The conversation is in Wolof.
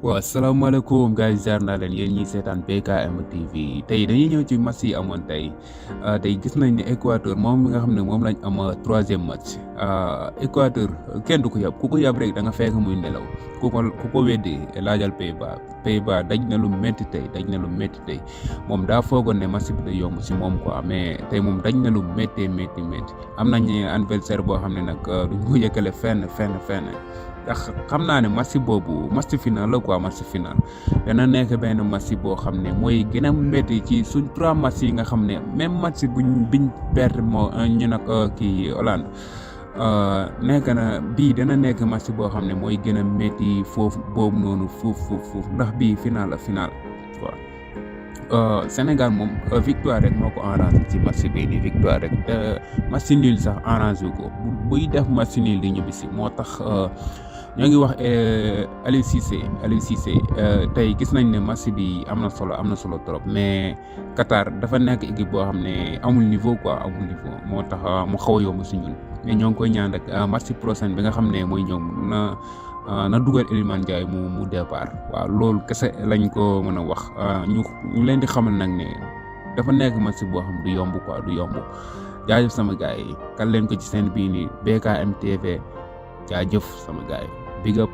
waaw asalaamaaleykum gars yi ziar naa leen yéen ñi seetaan BKM TV tey dañuy ñëw ci match yi amoon tey gis nañ ne Équateur moom mi nga xam ne moom lañ am troisième match Équateur kenn du ko yab ku ko yab rek da nga fekk muy nelaw ku ko weddi laajal Pays-Bas daj na lu métti tey moom daa foogoon ne match bi da yomb si moom quoi mais tey moom daj na lu métti am nañ adversaire boo xam ne nag duñ ko yëkkale fenn ndax xam naa ne match boobu match final la quoi match final dana nekk benn match boo xam ne mooy gën a métti ci suñ 3 match yi nga xam ne même match biñ perdre moo ñu nag kii Hollande nekk na bii dana nekk match boo xam ne mooy gën a métti foofu boobu noonu foofu ndax bii final quoi Sénégal moom victoire rek moo ko arrangé ci match bii nii victoire rek match nul sax arrangé ko buy def match nul di ñibbisi moo tax ñoo ngi wax Aliou Cissé tey gis nañ ne match bi am na solo trop mais Qatar dafa nekk équipe boo xam ne amul niveau moo tax mu xaw a yomb si ñun mais ñoo ngi koy ñaan rek match prochain bi nga xam ne mooy ñoom na dugal Iliman Ndiaye mu départ waaw loolu kese lañ ko mën a wax ñu leen di xamal nag ne dafa nekk match boo xam du yomb jaajëf sama gars yi kan leen ko ci seen bii nii BKM TV jaajëf sama gars yi big up